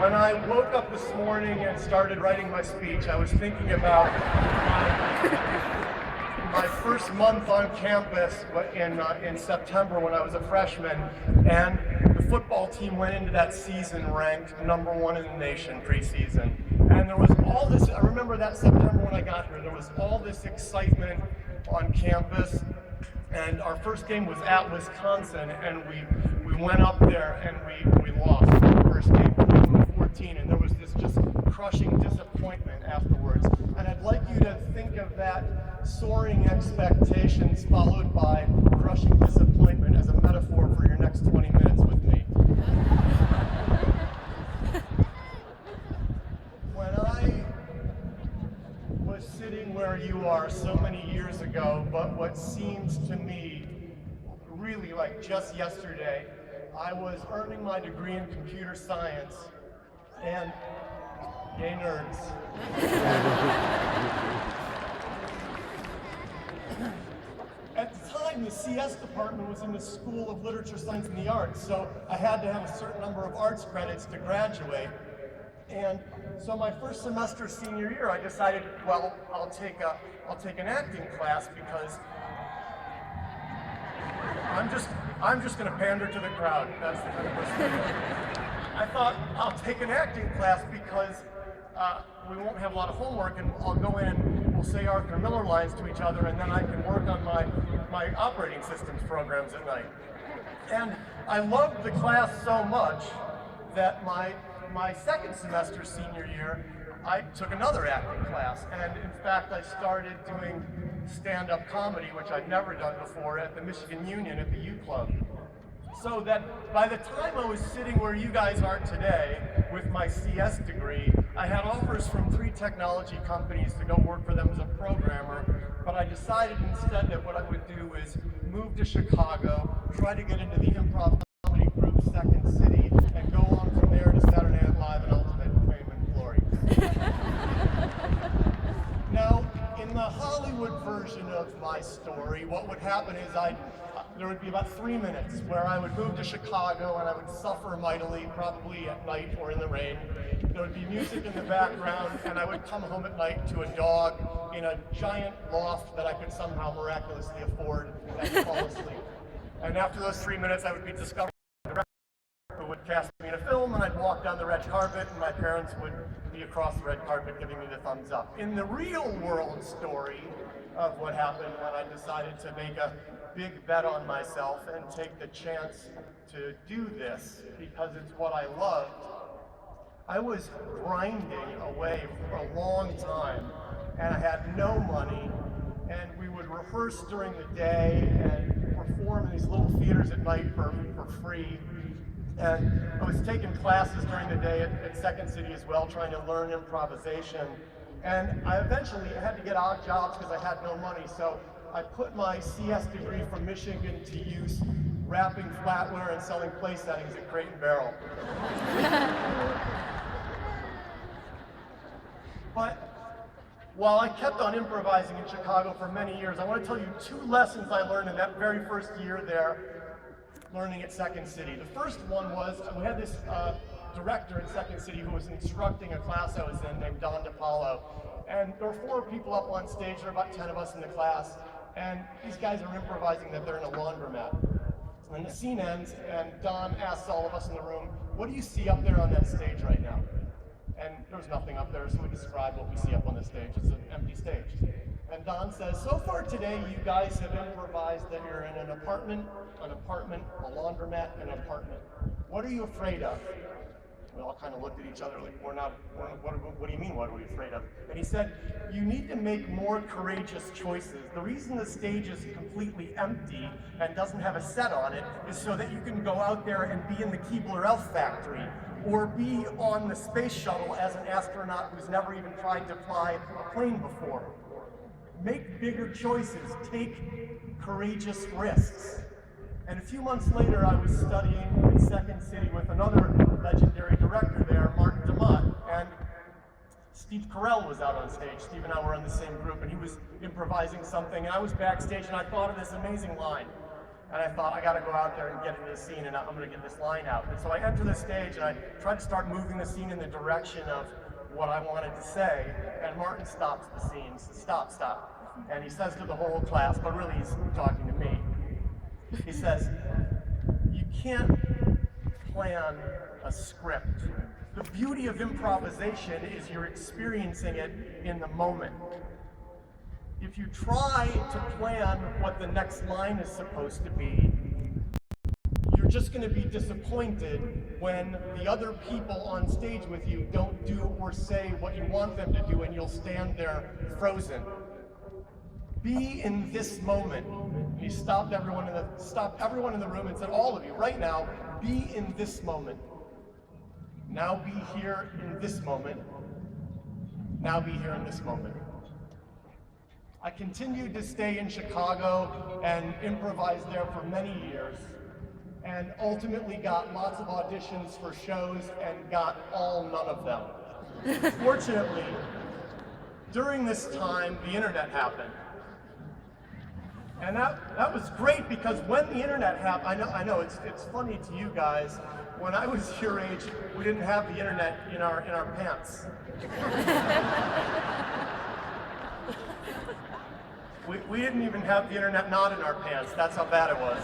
When I woke up this morning and started writing my speech, I was thinking about my first month on campus in September when I was a freshman, and the football team went into that season ranked #1 in the nation preseason. And there was all this, I remember that September when I got here, there was all this excitement on campus. And our first game was at Wisconsin, and we went up there and we lost the first game 14, and there was this just crushing disappointment afterwards. And I'd like you to think of that soaring expectations followed by crushing disappointment as a metaphor for your next 20 minutes with me. When I was sitting where you are so many years ago, but what seems to me really like just yesterday, I was earning my degree in computer science, and yay nerds. At the time, the CS department was in the School of Literature, Science, and the Arts, so I had to have a certain number of arts credits to graduate. And so my first semester senior year, I decided, well, I'll take an acting class because I'm just going to pander to the crowd. That's the kind of person. I thought I'll take an acting class because we won't have a lot of homework, and I'll go in and we'll say Arthur Miller lines to each other, and then I can work on my operating systems programs at night. And I loved the class so much that my second semester senior year, I took another acting class, and in fact I started doing stand-up comedy, which I'd never done before, at the Michigan Union at the U Club. So that by the time I was sitting where you guys are today with my CS degree, I had offers from 3 technology companies to go work for them as a programmer, but I decided instead that what I would do is move to Chicago, try to get into the improv comedy group Second City, and go on from there to Saturday Night Live and Ultimate Fame and Glory. Now, in the Hollywood version of my story, what would happen is there would be about 3 minutes where I would move to Chicago and I would suffer mightily, probably at night or in the rain. There would be music in the background, and I would come home at night to a dog in a giant loft that I could somehow miraculously afford and fall asleep. And after those 3 minutes, I would be discovered who would cast me in a film, and I'd walk down the red carpet, and my parents would be across the red carpet giving me the thumbs up. In the real world story of what happened when I decided to make a big bet on myself and take the chance to do this because it's what I loved, I was grinding away for a long time, and I had no money, and we would rehearse during the day and perform in these little theaters at night for free. And I was taking classes during the day at Second City as well, trying to learn improvisation. And I eventually had to get odd jobs because I had no money, so I put my CS degree from Michigan to use wrapping flatware and selling place settings at Crate and Barrel. But while I kept on improvising in Chicago for many years, I want to tell you 2 lessons I learned in that very first year there, learning at Second City. The first one was, we had this director at Second City who was instructing a class I was in named Don DePaulo. And there were 4 people up on stage, there were about 10 of us in the class, and these guys are improvising that they're in a laundromat. And the scene ends, and Don asks all of us in the room, what do you see up there on that stage right now? And there's nothing up there, so we describe what we see up on the stage. It's an empty stage. And Don says, so far today, you guys have improvised that you're in an apartment, a laundromat, and an apartment. What are you afraid of? We all kind of looked at each other like, what do you mean, what are we afraid of? And he said, you need to make more courageous choices. The reason the stage is completely empty and doesn't have a set on it is so that you can go out there and be in the Keebler-Elf factory, or be on the space shuttle as an astronaut who's never even tried to fly a plane before. Make bigger choices, take courageous risks. And a few months later, I was studying in Second City with another legendary director there, Martin DeMott, and Steve Carell was out on stage. Steve and I were in the same group, and he was improvising something, and I was backstage, and I thought of this amazing line. And I thought, I gotta go out there and get in this scene, and I'm gonna get this line out. And so I enter the stage, and I tried to start moving the scene in the direction of what I wanted to say, and Martin stops the scene, says, stop. And he says to the whole class, but really he's talking to me. He says, you can't plan a script. The beauty of improvisation is you're experiencing it in the moment. If you try to plan what the next line is supposed to be, you're just going to be disappointed when the other people on stage with you don't do or say what you want them to do, and you'll stand there frozen. Be in this moment. He stopped everyone in the room and said, all of you, right now, be in this moment. Now be here in this moment. Now be here in this moment. I continued to stay in Chicago and improvise there for many years, and ultimately got lots of auditions for shows and got none of them. Fortunately, during this time, the internet happened. And that was great, because when the internet happened, I know it's funny to you guys, when I was your age, we didn't have the internet in our pants. We didn't even have the internet not in our pants. That's how bad it was.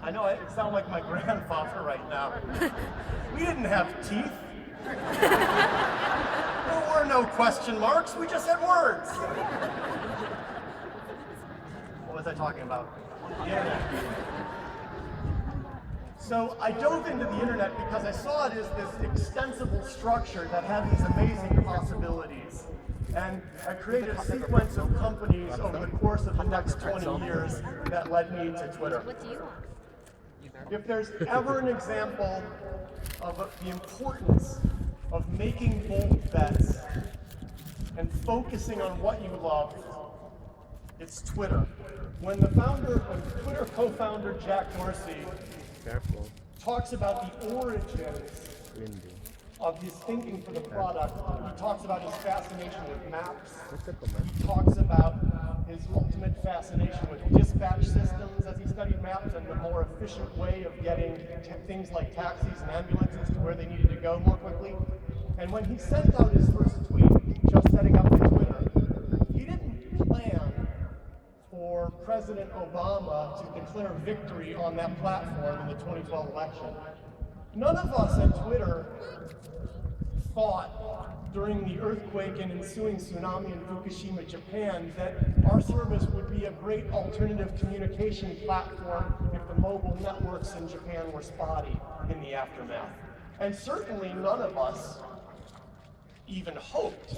I know it sounds like my grandfather right now. We didn't have teeth. There were no question marks. We just had words. What was I talking about? The internet. So I dove into the internet because I saw it as this extensible structure that had these amazing possibilities. And I created a sequence of companies over the course of the next 20 years that led me to Twitter. What do you want? If there's ever an example of the importance of making bold bets and focusing on what you love, it's Twitter. When Twitter co-founder Jack Dorsey talks about the origins of his thinking for the product, he talks about his fascination with maps. He talks about his ultimate fascination with dispatch systems as he studied maps and the more efficient way of getting things like taxis and ambulances to where they needed to go more quickly. And when he sent out his first tweet, just setting up the Twitter, he didn't plan for President Obama to declare victory on that platform in the 2012 election. None of us at Twitter thought during the earthquake and ensuing tsunami in Fukushima, Japan, that our service would be a great alternative communication platform if the mobile networks in Japan were spotty in the aftermath. And certainly none of us even hoped,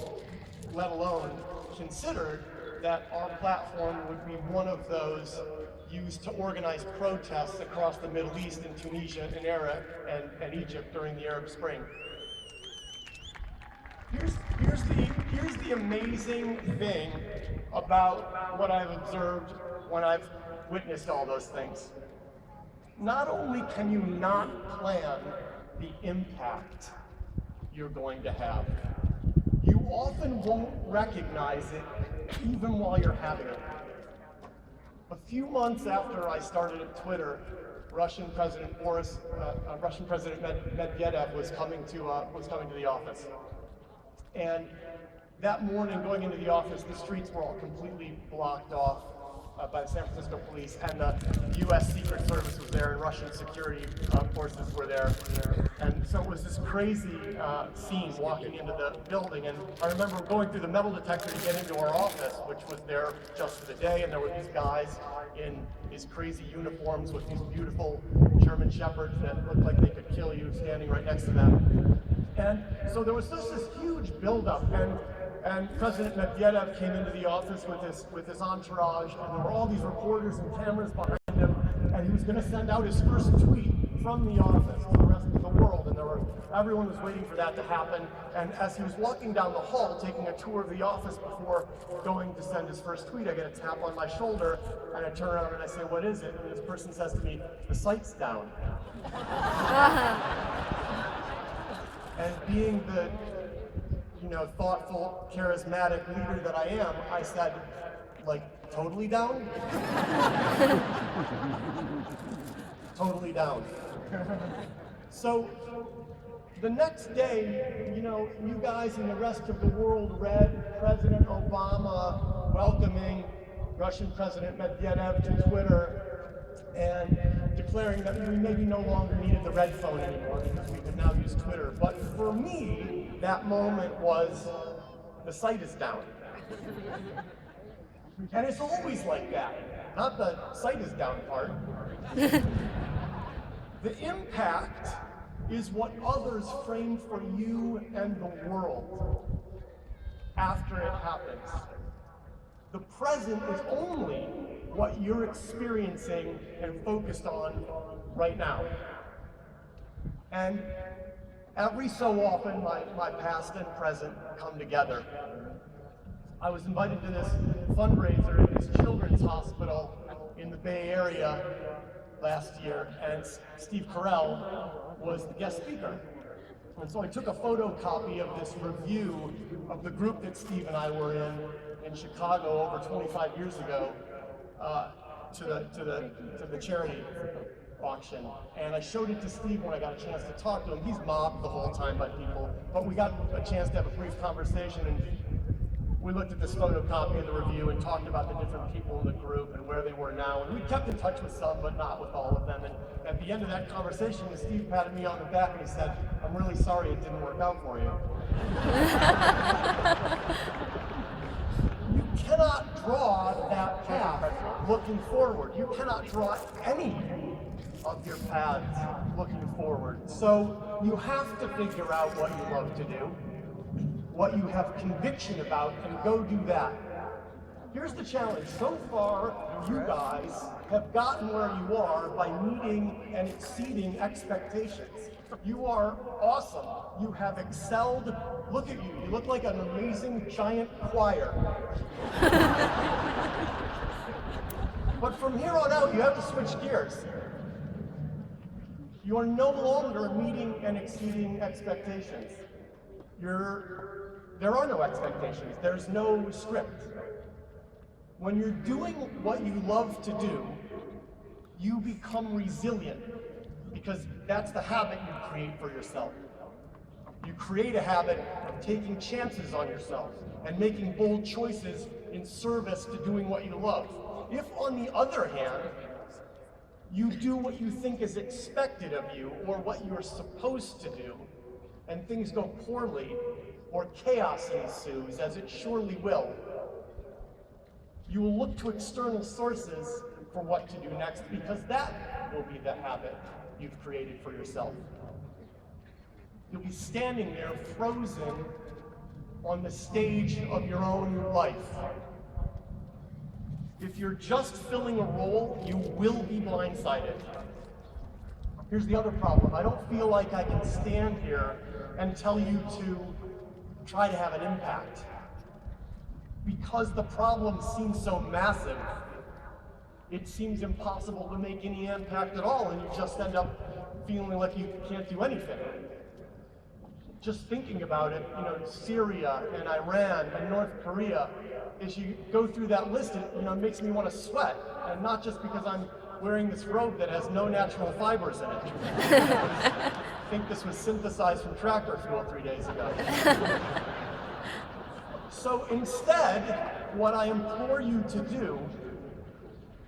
let alone considered, that our platform would be one of those used to organize protests across the Middle East and Tunisia and Iraq and Egypt during the Arab Spring. Here's the amazing thing about what I've observed when I've witnessed all those things. Not only can you not plan the impact you're going to have, you often won't recognize it even while you're having it. A few months after I started at Twitter, Russian President Medvedev was coming to the office. And that morning, going into the office, the streets were all completely blocked off by the San Francisco police, and the U.S. Secret Service was there, and Russian security forces were there. And so it was this crazy scene walking into the building. And I remember going through the metal detector to get into our office, which was there just for the day, and there were these guys in these crazy uniforms with these beautiful German shepherds that looked like they could kill you standing right next to them. And so there was just this huge buildup, and President Medvedev came into the office with his entourage, and there were all these reporters and cameras behind him, and he was going to send out his first tweet from the office to the rest of the world, and everyone was waiting for that to happen. And as he was walking down the hall, taking a tour of the office before going to send his first tweet, I get a tap on my shoulder, and I turn around and I say, "What is it?" And this person says to me, "The site's down." And being the thoughtful, charismatic leader that I am, I said, totally down? Totally down. So the next day, you guys and the rest of the world read President Obama welcoming Russian President Medvedev to Twitter and declaring that we maybe no longer needed the red phone anymore because we could now use Twitter. But for me, that moment was, the site is down. And it's always like that, not the site is down part. The impact is what others frame for you and the world after it happens. The present is only what you're experiencing and focused on right now. And every so often, my past and present come together. I was invited to this fundraiser at this children's hospital in the Bay Area last year, and Steve Carell was the guest speaker. And so I took a photocopy of this review of the group that Steve and I were in Chicago over 25 years ago to the charity auction. And I showed it to Steve when I got a chance to talk to him. He's mobbed the whole time by people, but we got a chance to have a brief conversation, and we looked at this photocopy of the review and talked about the different people in the group and where they were now. And we kept in touch with some, but not with all of them. And at the end of that conversation, Steve patted me on the back and he said, "I'm really sorry it didn't work out for you." You cannot draw that path looking forward. You cannot draw any of your paths looking forward. So you have to figure out what you love to do, what you have conviction about, and go do that. Here's the challenge. So far, you guys have gotten where you are by meeting and exceeding expectations. You are awesome. You have excelled. Look at you. You look like an amazing giant choir. But from here on out, you have to switch gears. You are no longer meeting and exceeding expectations. There are no expectations. There's no script. When you're doing what you love to do, you become resilient because that's the habit you create for yourself. You create a habit of taking chances on yourself and making bold choices in service to doing what you love. If, on the other hand, you do what you think is expected of you or what you're supposed to do, and things go poorly, or chaos ensues, as it surely will, you will look to external sources for what to do next, because that will be the habit you've created for yourself. You'll be standing there frozen on the stage of your own life. If you're just filling a role, you will be blindsided. Here's the other problem. I don't feel like I can stand here and tell you to try to have an impact, because the problem seems so massive. It seems impossible to make any impact at all, and you just end up feeling like you can't do anything. Just thinking about it, Syria and Iran and North Korea, as you go through that list, it makes me want to sweat, and not just because I'm wearing this robe that has no natural fibers in it. I think this was synthesized from tractor fuel 3 days ago. So instead, what I implore you to do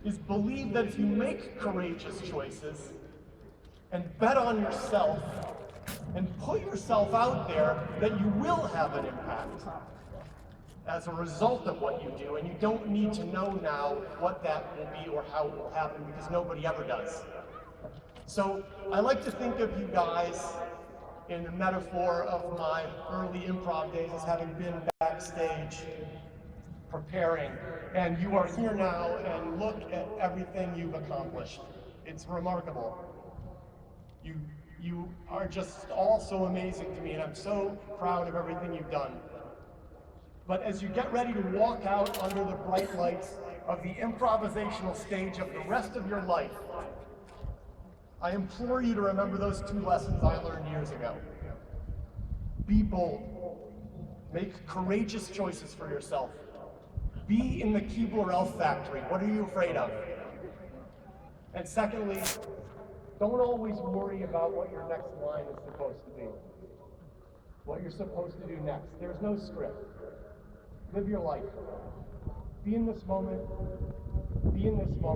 is believe that if you make courageous choices and bet on yourself and put yourself out there, that you will have an impact as a result of what you do, and you don't need to know now what that will be or how it will happen, because nobody ever does. So I like to think of you guys in the metaphor of my early improv days as having been backstage preparing, and you are here now, and look at everything you've accomplished. It's remarkable. You are just all so amazing to me, and I'm so proud of everything you've done. But as you get ready to walk out under the bright lights of the improvisational stage of the rest of your life, I implore you to remember those 2 lessons I learned years ago. Be bold. Make courageous choices for yourself. Be in the Keebler Elf factory. What are you afraid of? And secondly, don't always worry about what your next line is supposed to be. What you're supposed to do next. There's no script. Live your life. Be in this moment. Be in this moment.